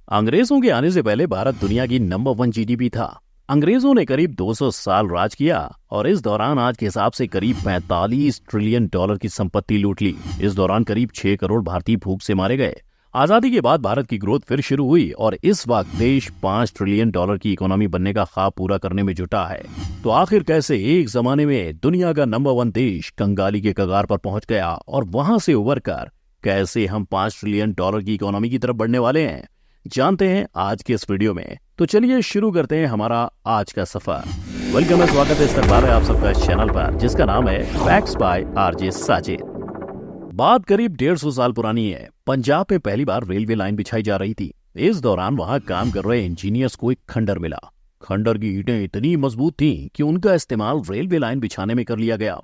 अंग्रेजों के आने से पहले भारत दुनिया की नंबर 1 जीडीपी था। अंग्रेजों ने करीब 200 साल राज किया और इस दौरान आज के हिसाब से करीब 45 ट्रिलियन डॉलर की संपत्ति लूट ली। इस दौरान करीब 6 करोड़ भारतीय भूख से मारे गए। आजादी के बाद भारत की ग्रोथ फिर शुरू हुई और इस वक्त देश 5 ट्रिलियन डॉलर की इकोनॉमी बनने का ख्वाब पूरा करने में जुटा है। तो आखिर कैसे एक जमाने में दुनिया का नंबर 1 देश कंगाली के कगार पर पहुंच गया और वहां से उबर कर कैसे हम 5 ट्रिलियन डॉलर की इकोनॉमी की तरफ बढ़ने वाले हैं, जानते हैं आज के इस वीडियो में। तो चलिए शुरू करते हैं हमारा आज का सफर। वेलकम है, स्वागत है, इस्तकबाल है आप सबका इस चैनल पर जिसका नाम है फैक्ट्स बाय आरजे साजिद। बात करीब 150 साल पुरानी है। पंजाब में पहली बार रेलवे लाइन बिछाई जा रही थी। इस दौरान वहां काम कर रहे इंजीनियर्स को एक खंडर मिला। खंडर की ईंटें इतनी मजबूत थीं कि उनका इस्तेमाल रेलवे लाइन बिछाने में कर लिया गया।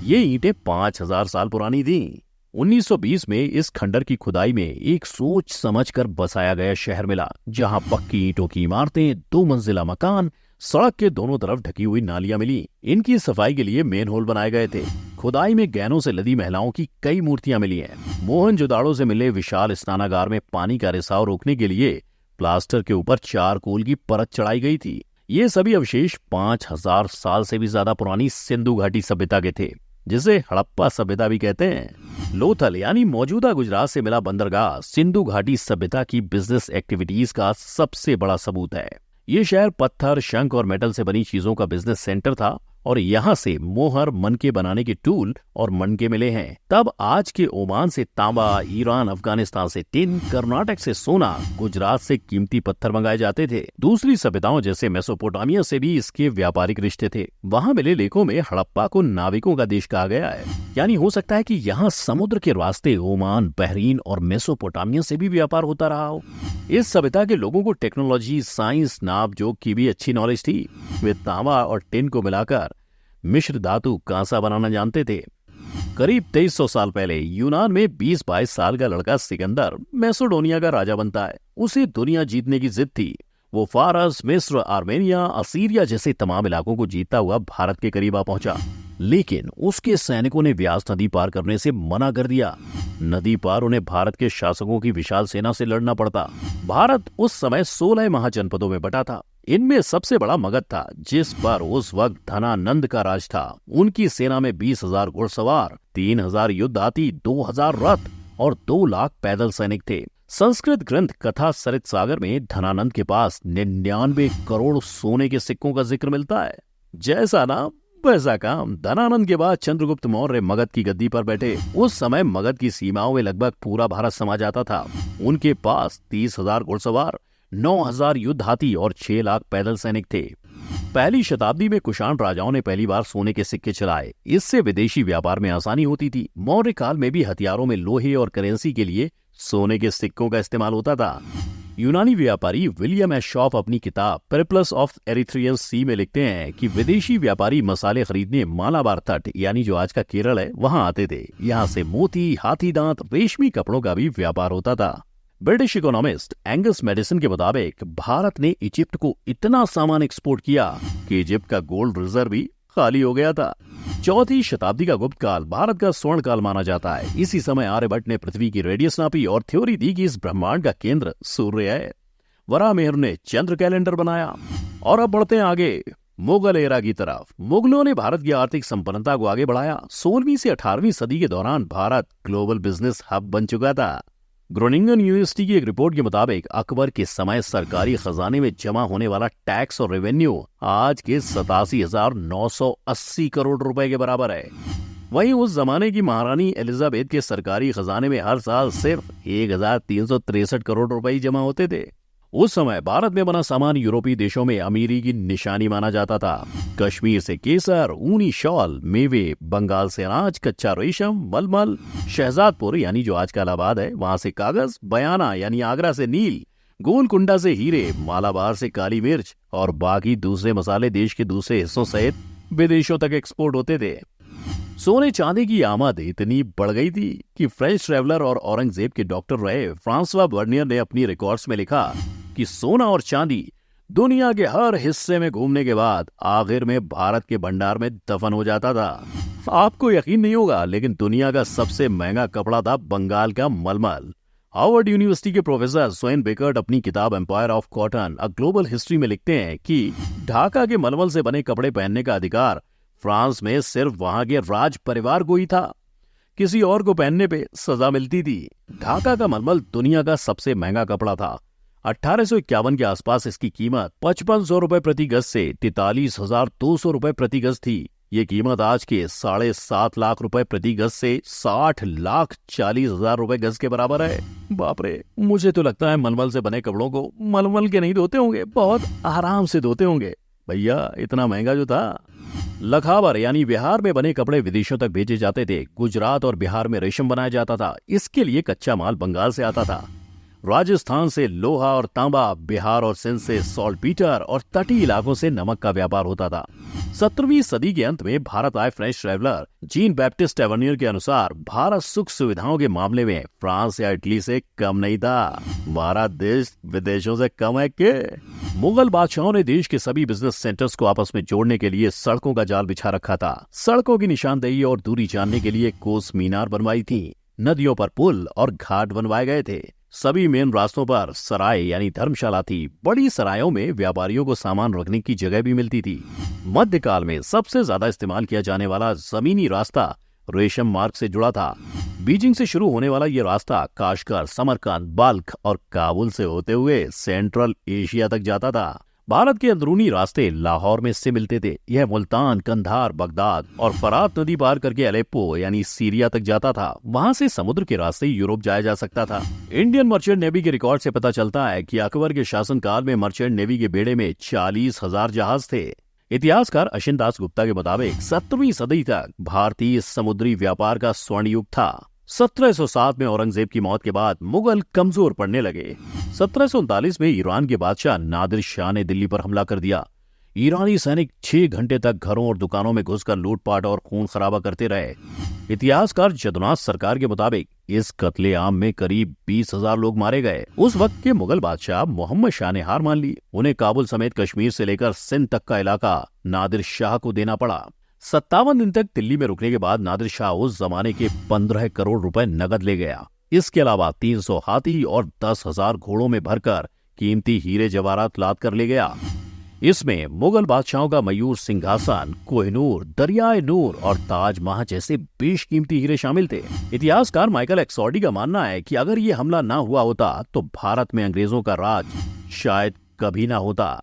ये ईंटें 5000 साल पुरानी थीं। 1920 में इस खंडर की खुदाई में एक सोच समझकर बसाया गया शहर मिला, जहां पक्की ईंटों की इमारतें, 2 मंजिला मकान, सड़क के दोनों तरफ ढकी हुई नालियां मिली। इनकी सफाई के लिए मेन होल बनाए गए थे। खुदाई में गहनों से लदी महिलाओं की कई मूर्तियां मिली हैं। मोहनजोदाड़ो से मिले विशाल स्नानागार में पानी का रिसाव रोकने के लिए प्लास्टर के ऊपर चारकोल की परत चढ़ाई गई थी। ये सभी अवशेष 5000 साल से भी ज्यादा पुरानी सिंधु घाटी सभ्यता के थे, जिसे हड़प्पा सभ्यता भी कहते हैं। लोथल यानी मौजूदा गुजरात से मिला बंदरगाह सिंधु घाटी सभ्यता की बिजनेस एक्टिविटीज का सबसे बड़ा सबूत है। ये शहर पत्थर, शंख और मेटल से बनी चीजों का बिजनेस सेंटर था और यहाँ से मोहर, मनके बनाने के टूल और मनके मिले हैं। तब आज के ओमान से तांबा, ईरान, अफगानिस्तान से टिन, कर्नाटक से सोना, गुजरात से कीमती पत्थर मंगाए जाते थे। दूसरी सभ्यताओं जैसे मेसोपोटामिया से भी इसके व्यापारिक रिश्ते थे। वहाँ मिले लेखों में हड़प्पा को नाविकों का देश कहा गया है, यानी हो सकता है कि यहाँ समुद्र के रास्ते ओमान, बहरीन और मेसोपोटामिया से भी व्यापार होता रहा हो। इस सभ्यता के लोगों को टेक्नोलॉजी, साइंस, नाप जोक की भी अच्छी नॉलेज थी। वे तांबा और टिन को मिलाकर मिश्र धातु कांसा बनाना जानते थे। करीब 2300 साल पहले यूनान में 20-22 साल का लड़का सिकंदर मैसेडोनिया का राजा बनता है। उसे दुनिया जीतने की जिद थी। वो फारस, मिस्र, आर्मेनिया, असीरिया जैसे तमाम इलाकों को जीतता हुआ भारत के करीब आ पहुंचा, लेकिन उसके सैनिकों ने व्यास नदी पार करने से मना कर दिया। नदी पार उन्हें भारत के शासकों की विशाल सेना से लड़ना पड़ता। भारत उस समय 16 महाजनपदों में बटा था। इनमें सबसे बड़ा मगध था, जिस पर उस वक्त धनानंद का राज था। उनकी सेना में 20,000 घुड़सवार, 3000 युद्ध हाथी, 2000 रथ और 2 लाख पैदल सैनिक थे। संस्कृत ग्रंथ कथा सरित सागर में धनानंद के पास 99 करोड़ सोने के सिक्कों का जिक्र मिलता है। जैसा नाम वैसा काम। धनानंद के बाद चंद्रगुप्त मौर्य मगध की गद्दी पर बैठे। उस समय मगध की सीमाओं में लगभग पूरा भारत समा जाता था। उनके पास 30,000 घुड़सवार, 9000 युद्ध हाथी और 6 लाख पैदल सैनिक थे। पहली शताब्दी में कुषाण राजाओं ने पहली बार सोने के सिक्के चलाए। इससे विदेशी व्यापार में आसानी होती थी। मौर्य काल में भी हथियारों में लोहे और करेंसी के लिए सोने के सिक्कों का इस्तेमाल होता था। यूनानी व्यापारी विलियम एशॉप अपनी किताब पेरिप्लस ऑफ एरिथ्रियन सी में लिखते हैं कि विदेशी व्यापारी मसाले खरीदने मालाबार तट, यानी जो आज का केरल है, वहां आते थे। यहाँ से मोती, हाथी दांत, रेशमी कपड़ों का भी व्यापार होता था। ब्रिटिश इकोनॉमिस्ट एंगस मैडिसन के मुताबिक भारत ने इजिप्ट को इतना सामान एक्सपोर्ट किया कि इजिप्ट का गोल्ड रिजर्व भी खाली हो गया था। 4वीं शताब्दी का गुप्त काल भारत का स्वर्ण काल माना जाता है। इसी समय आर्यभट्ट ने पृथ्वी की रेडियस नापी और थ्योरी दी कि इस ब्रह्मांड का केंद्र सूर्य है। वराहमिहिर ने चंद्र कैलेंडर बनाया। और अब बढ़ते हैं आगे मुगल एरा की तरफ। मुगलों ने भारत की आर्थिक संपन्नता को आगे बढ़ाया। 16वीं से 18वीं सदी के दौरान भारत ग्लोबल बिजनेस हब बन चुका था। ग्रोनिंगन यूनिवर्सिटी की एक रिपोर्ट के मुताबिक अकबर के समय सरकारी खजाने में जमा होने वाला टैक्स और रेवेन्यू आज के 87,980 करोड़ रुपए के बराबर है। वहीं उस जमाने की महारानी एलिजाबेथ के सरकारी खजाने में हर साल सिर्फ 1363 करोड़ रुपए ही जमा होते थे। उस समय भारत में बना सामान यूरोपीय देशों में अमीरी की निशानी माना जाता था। कश्मीर से केसर, ऊनी शॉल, मेवे, बंगाल से अनाज, कच्चा रेशम, मलमल, शहजादपुर यानी जो आज का इलाहाबाद है, वहां से कागज, बयाना यानी आगरा से नील, गोलकुंडा से हीरे, मालाबार से काली मिर्च और बाकी दूसरे मसाले देश के दूसरे हिस्सों सहित विदेशों तक एक्सपोर्ट होते थे। सोने चांदी की आमद इतनी बढ़ गई थी कि फ्रेंच ट्रेवलर और औरंगजेब के डॉक्टर रहे फ्रांसवा बर्नियर ने अपनी रिकॉर्ड्स में लिखा कि सोना और चांदी दुनिया के हर हिस्से में घूमने के बाद आखिर में भारत के भंडार में दफन हो जाता था। आपको यकीन नहीं होगा, लेकिन दुनिया का सबसे महंगा कपड़ा था बंगाल का मलमल। हार्वर्ड यूनिवर्सिटी के प्रोफेसर स्वेन बेकर्ट अपनी किताब Empire of Cotton a Global History में लिखते हैं कि ढाका के मलमल से बने कपड़े पहनने का अधिकार फ्रांस में सिर्फ वहां के राज परिवार को ही था। किसी और को पहनने पे सजा मिलती थी। ढाका का मलमल दुनिया का सबसे महंगा कपड़ा था। 1851 के आसपास इसकी कीमत 5500 रुपए प्रति गज से 43,200 रुपए प्रति गज थी। ये कीमत आज के 7.5 लाख रुपए प्रति गज से 60,40,000 रुपए गज के बराबर है। बाप रे, मुझे तो लगता है मलमल से बने कपड़ों को मलमल के नहीं धोते होंगे, बहुत आराम से धोते होंगे। भैया इतना महंगा जो था। लखावर यानी बिहार में बने कपड़े विदेशों तक भेजे जाते थे। गुजरात और बिहार में रेशम बनाया जाता था। इसके लिए कच्चा माल बंगाल से आता था। राजस्थान से लोहा और तांबा, बिहार और सिंध से सॉल्टपीटर और तटीय इलाकों से नमक का व्यापार होता था। 17वीं सदी के अंत में भारत आए फ्रेंच ट्रैवलर जीन बैप्टिस्ट एवर्नियर के अनुसार भारत सुख सुविधाओं के मामले में फ्रांस या इटली से कम नहीं था। भारत देश विदेशों से कम है के? मुगल बादशाहों ने देश के सभी बिजनेस सेंटर्स को आपस में जोड़ने के लिए सड़कों का जाल बिछा रखा था। सड़कों की निशानदेही और दूरी जानने के लिए कोस मीनार बनवाई थी। नदियों पर पुल और घाट बनवाए गए थे। सभी मेन रास्तों पर सराय यानी धर्मशाला थी। बड़ी सरायों में व्यापारियों को सामान रखने की जगह भी मिलती थी। मध्यकाल में सबसे ज्यादा इस्तेमाल किया जाने वाला जमीनी रास्ता रेशम मार्ग से जुड़ा था। बीजिंग से शुरू होने वाला ये रास्ता काशगर, समरकंद, बल्ख और काबुल से होते हुए सेंट्रल एशिया तक जाता था। भारत के अंदरूनी रास्ते लाहौर में इससे मिलते थे। यह मुल्तान, कंधार, बगदाद और फरात नदी पार करके अलेप्पो यानी सीरिया तक जाता था। वहां से समुद्र के रास्ते यूरोप जाया जा सकता था। इंडियन मर्चेंट नेवी के रिकॉर्ड से पता चलता है कि अकबर के शासनकाल में मर्चेंट नेवी के बेड़े में 40,000 जहाज थे। इतिहासकार अशिन दास गुप्ता के मुताबिक 17वीं सदी तक भारतीय समुद्री व्यापार का स्वर्ण युग था। 1707 में औरंगजेब की मौत के बाद मुगल कमजोर पड़ने लगे। 1739 में ईरान के बादशाह नादिर शाह ने दिल्ली पर हमला कर दिया। ईरानी सैनिक 6 घंटे तक घरों और दुकानों में घुसकर लूटपाट और खून खराबा करते रहे। इतिहासकार जदुनाथ सरकार के मुताबिक इस कत्लेआम में करीब 20,000 लोग मारे गए। उस वक्त के मुगल बादशाह मोहम्मद शाह ने हार मान ली। उन्हें काबुल समेत कश्मीर से लेकर सिंध तक का इलाका नादिर शाह को देना पड़ा। 57 दिन तक दिल्ली में रुकने के बाद नादिर शाह उस जमाने के 15 करोड़ रुपए नगद ले गया। इसके अलावा 300 हाथी और 10,000 घोड़ों में भरकर कीमती हीरे जवाहरात लाद कर ले गया। इसमें मुगल बादशाहों का मयूर सिंहासन, कोहिनूर, दरियाए नूर और ताजमहल जैसे बेशकीमती हीरे शामिल थे। इतिहासकार माइकल एक्सॉर्डी का मानना है कि अगर ये हमला ना हुआ होता तो भारत में अंग्रेजों का राज शायद कभी ना होता।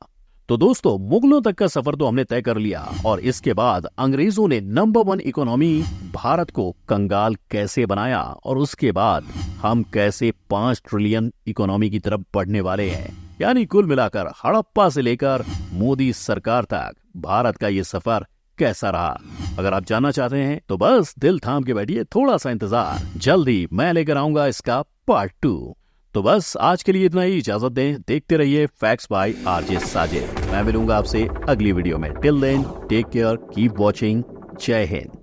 तो दोस्तों, मुगलों तक का सफर तो हमने तय कर लिया और इसके बाद अंग्रेजों ने नंबर 1 इकोनॉमी भारत को कंगाल कैसे बनाया और उसके बाद हम कैसे 5 ट्रिलियन इकोनॉमी की तरफ बढ़ने वाले हैं। यानी कुल मिलाकर हड़प्पा से लेकर मोदी सरकार तक भारत का ये सफर कैसा रहा। अगर आप जानना चाहते हैं तो बस दिल थाम के बैठिए, थोड़ा सा इंतजार, जल्दी मैं लेकर आऊंगा इसका पार्ट 2। तो बस आज के लिए इतना ही, इजाजत दें। देखते रहिए फैक्ट्स बाय आरजे साजिद। मैं मिलूंगा आपसे अगली वीडियो में। Till then take care, keep watching. जय हिंद।